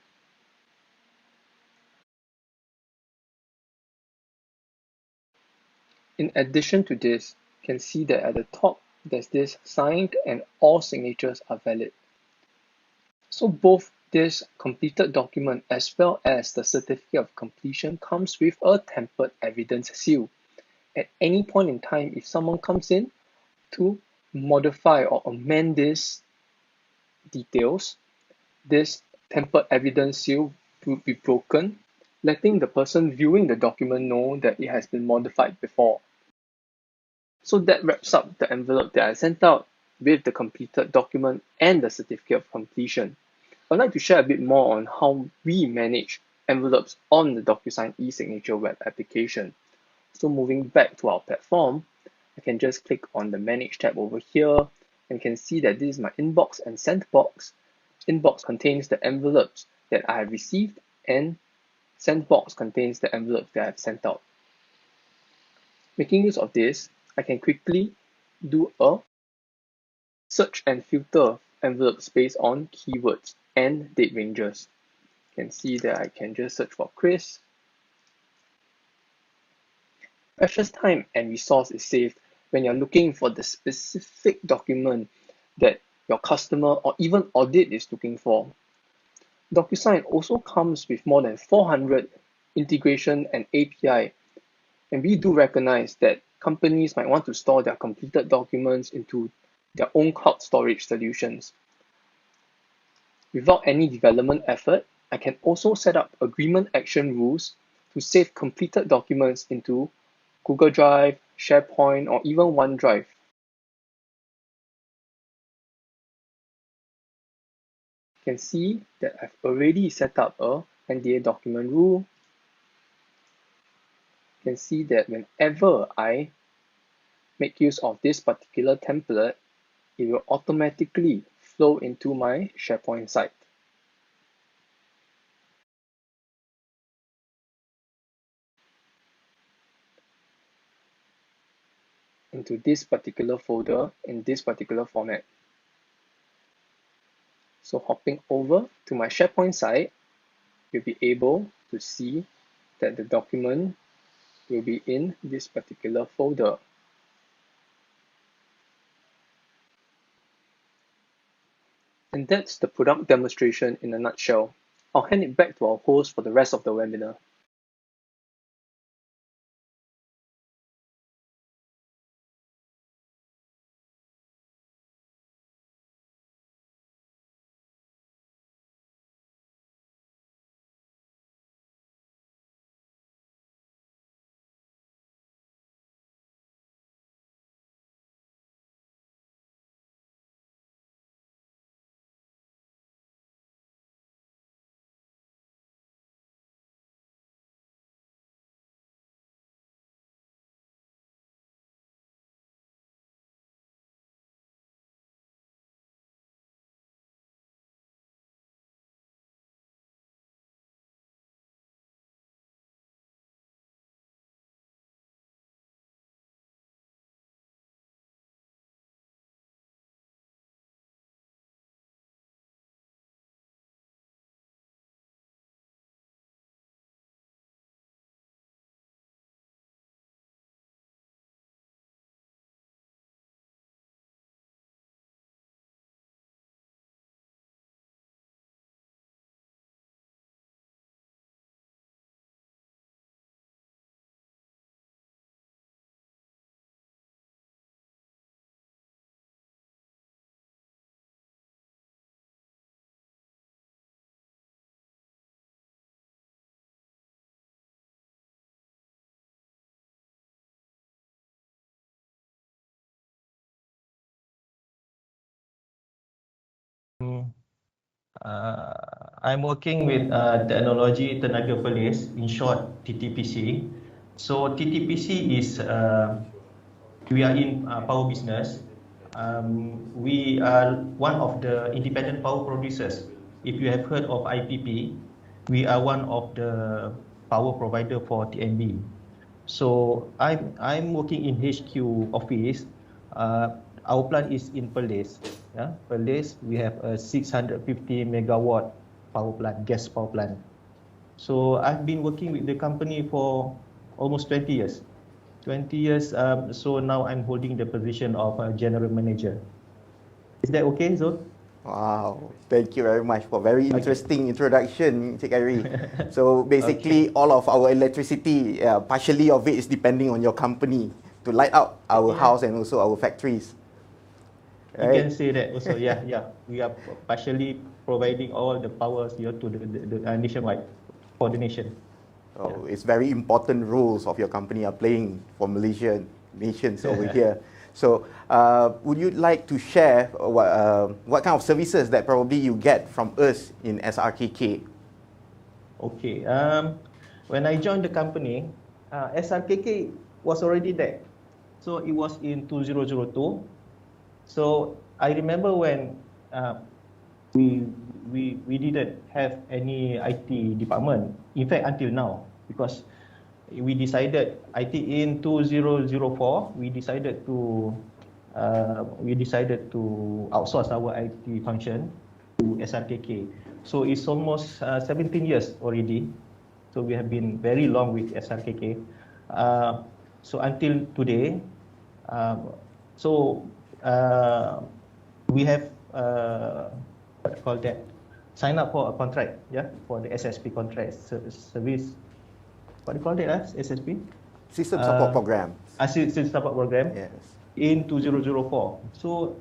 Speaker 6: In addition to this, you can see that at the top, there's this signed and all signatures are valid. So both this completed document as well as the certificate of completion comes with a tempered evidence seal. At any point in time, if someone comes in to modify or amend these details, this tempered evidence seal will be broken, letting the person viewing the document know that it has been modified before. So that wraps up the envelope that I sent out with the completed document and the certificate of completion. I'd like to share a bit more on how we manage envelopes on the Docusign e-signature web application. So moving back to our platform, I can just click on the Manage tab over here and can see that this is my inbox and sent box. Inbox contains the envelopes that I have received and sent box contains the envelopes that I have sent out. Making use of this, I can quickly do a search and filter envelopes based on keywords and date ranges. You can see that I can just search for Chris. Precious time and resource is saved when you're looking for the specific document that your customer or even audit is looking for. Docusign also comes with more than 400 integration and API, and we do recognize that companies might want to store their completed documents into their own cloud storage solutions. Without any development effort, I can also set up agreement action rules to save completed documents into Google Drive, SharePoint, or even OneDrive. You can see that I've already set up a NDA document rule. You can see that whenever I make use of this particular template, it will automatically flow into my SharePoint site. Into this particular folder in this particular format. So hopping over to my SharePoint site, you'll be able to see that the document will be in this particular folder. And that's the product demonstration in a nutshell. I'll hand it back to our host for the rest of the webinar.
Speaker 7: I'm working with technology tenaga pelis, in short TTPC. So TTPC is we are in power business. We are one of the independent power producers. If you have heard of IPP, we are one of the power provider for TNB. So I'm working in HQ office. Our plant is in Perlis. Yeah, Perlis, we have a 650 megawatt power plant, gas power plant. So I've been working with the company for almost 20 years. 20 years, so now I'm holding the position of general manager. Is that okay, Zul?
Speaker 4: Wow, thank you very much for very interesting introduction, Cik Khairi. So basically, all of our electricity, partially of it is depending on your company to light up our house and also our factories.
Speaker 7: Right? You can say that also, yeah. We are partially providing all the powers to the nationwide coordination.
Speaker 4: Oh, it's very important roles of your company are playing for Malaysian nations over here. So, would you like to share what kind of services that probably you get from us in SRKK?
Speaker 7: Okay. When I joined the company, SRKK was already there. So it was in 2002. So I remember when we didn't have any IT department. In fact, until now, because we decided, I think in 2004, we decided to outsource our IT function to SRKK. So it's almost 17 years already. So we have been very long with SRKK. So until today, we have what do you call that? Sign up for a contract, yeah, for the SSP contract service. What do you call that? SSP?
Speaker 4: System Support Program.
Speaker 7: System Support Program.
Speaker 4: Yes.
Speaker 7: In 2004. So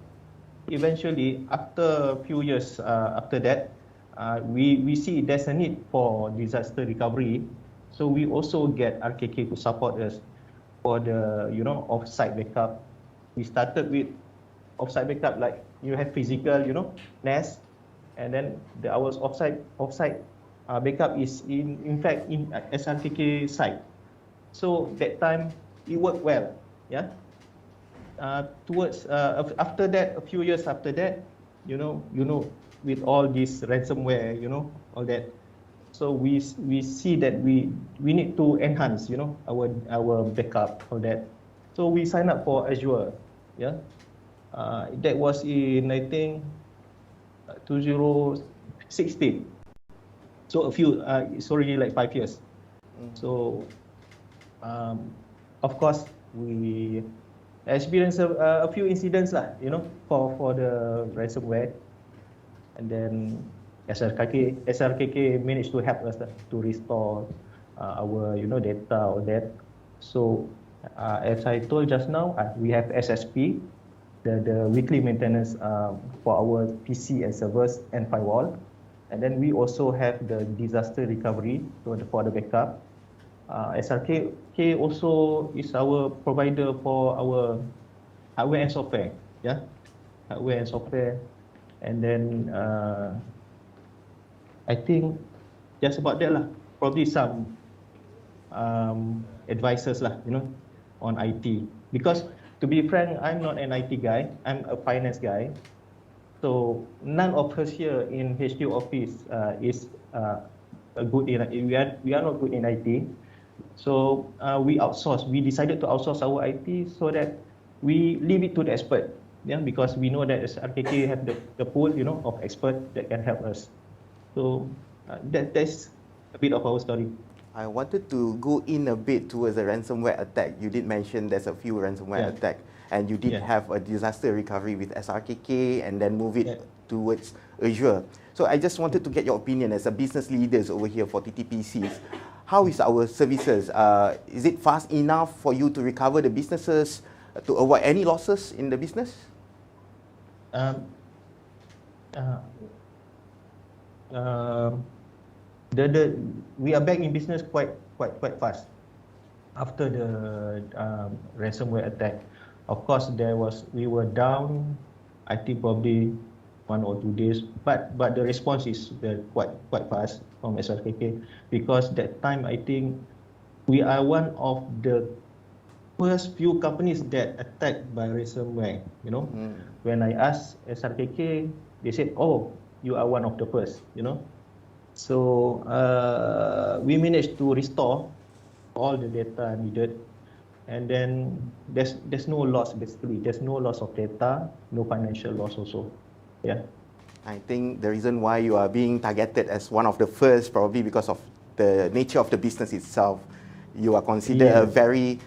Speaker 7: eventually, after a few years after that, we see there's a need for disaster recovery, so we also get RKK to support us for the offsite backup. We started with offsite backup, like you have physical NAS, and then our offsite backup is in fact in SRKK site. So that time it worked well. Yeah. After that, a few years after that, with all this ransomware, all that. So we see that we need to enhance, our backup, all that. So we sign up for Azure. Yeah. That was in, I think, 2016. So it's already like 5 years. So of course we experienced a few incidents lah, for the ransomware, and then SRKK managed to help us to restore our data, all that. So as I told just now, we have SSP, the weekly maintenance for our PC and servers and firewall, and then we also have the disaster recovery for the backup. SRKK also is our provider for our hardware and software. Yeah, hardware and software, and then I think just about that lah. Probably some advisors lah, on IT. Because to be frank, I'm not an IT guy. I'm a finance guy. So none of us here in HQ office is good in. We are not good in IT. So we outsource. We decided to outsource our IT so that we leave it to the expert. Yeah, because we know that SRKK have the pool, of experts that can help us. So that's a bit of our story.
Speaker 8: I wanted to go in a bit towards the ransomware attack. You did mention there's a few ransomware attack, and you did have a disaster recovery with SRKK and then move it towards Azure. So I just wanted to get your opinion as a business leaders over here for TTPCs. How is our services? Is it fast enough for you to recover the businesses, to avoid any losses in the business?
Speaker 7: We are back in business quite fast after the ransomware attack. Of course, we were down, I think probably 1 or 2 days, but the response is quite fast from SRKK, because that time I think we are one of the first few companies that attacked by ransomware. When I asked SRKK, they said, "Oh, you are one of the first." So we managed to restore all the data needed, and then there's no loss. Basically, there's no loss of data, no financial loss also. Yeah.
Speaker 8: I think the reason why you are being targeted as one of the first, probably because of the nature of the business itself. You are considered a very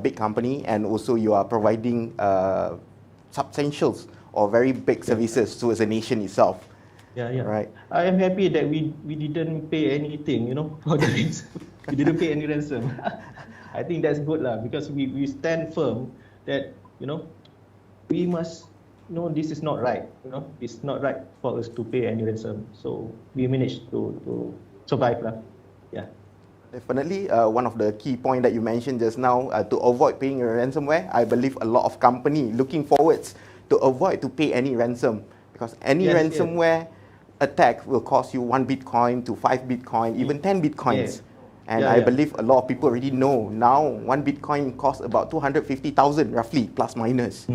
Speaker 8: big company, and also you are providing substantial or very big services towards the nation itself.
Speaker 7: Yeah.
Speaker 8: Right.
Speaker 7: I am happy that we didn't pay anything, for the ransom. We didn't pay any ransom. I think that's good lah, because we stand firm that we must know this is not right. It's not right for us to pay any ransom. So we managed to survive lah. Yeah.
Speaker 8: Definitely, one of the key points that you mentioned just now, to avoid paying a ransomware, I believe a lot of company looking forwards to avoid to pay any ransom, because any ransomware attack will cost you 1 Bitcoin to 5 Bitcoin, even 10 Bitcoins. And I believe a lot of people already know now 1 Bitcoin costs about 250,000 roughly, plus minus.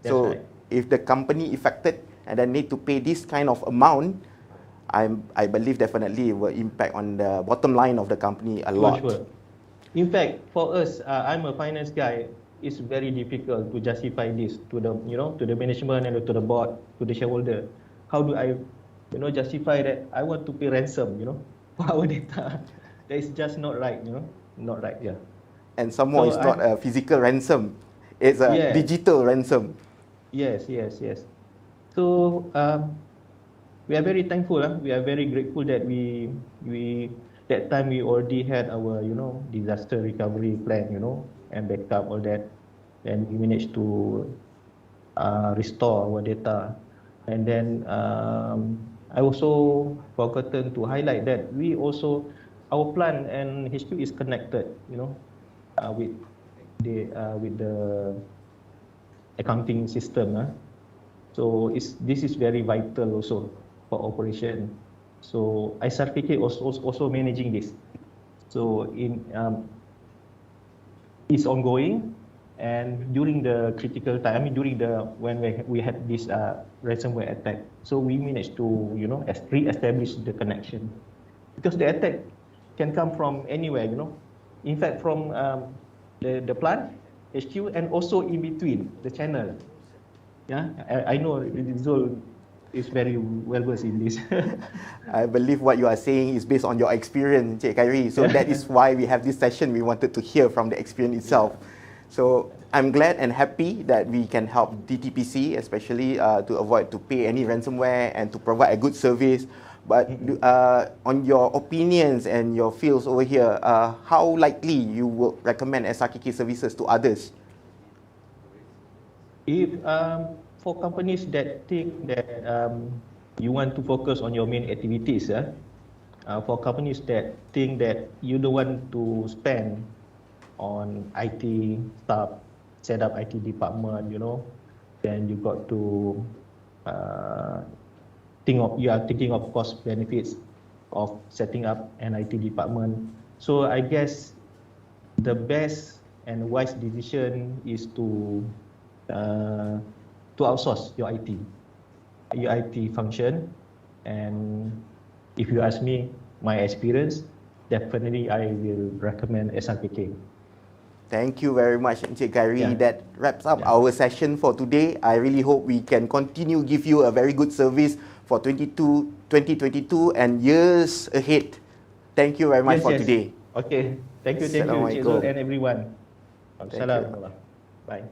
Speaker 8: So if the company affected and then need to pay this kind of amount, I believe definitely it will impact on the bottom line of the company a lot.
Speaker 7: Sure. In fact, for us, I'm a finance guy. It's very difficult to justify this to the to the management and to the board, to the shareholder. How do I justify that I want to pay ransom, for our data? That is just not right, not right. Yeah.
Speaker 8: And some more, it's not a physical ransom; it's a digital ransom.
Speaker 7: Yes. So we are very thankful. We are very grateful that we that time we already had our disaster recovery plan, and backup, all that, and we managed to restore our data. And then I also forgotten to highlight that we also, our plant and HQ is connected, with the accounting system. So this is very vital also for operation. So SRKK also managing this. So it's ongoing, and during the critical time, when we had this ransomware attack, so we managed to re-establish the connection, because the attack can come from anywhere, in fact from the plant HQ and also in between the channel. Yeah, I know Zul is very well versed in this.
Speaker 8: I believe what you are saying is based on your experience, Cik Khairi. So that is why we have this session. We wanted to hear from the experience itself. So I'm glad and happy that we can help DTPC, especially to avoid to pay any ransomware and to provide a good service. But on your opinions and your feels over here, how likely you will recommend SRKK services to others?
Speaker 7: If for companies that think that you want to focus on your main activities, for companies that think that you don't want to spend on IT stuff, set up IT department, then you got to you are thinking of cost benefits of setting up an IT department. So I guess the best and wise decision is to outsource your IT function. And if you ask me, my experience, definitely I will recommend SRKK.
Speaker 8: Thank you very much, Encik Khairi. That wraps up our session for today. I really hope we can continue give you a very good service for 2022 and years ahead. Thank you very much for today.
Speaker 7: Okay. Thank you, Cik Zul and everyone. Assalamualaikum. Bye.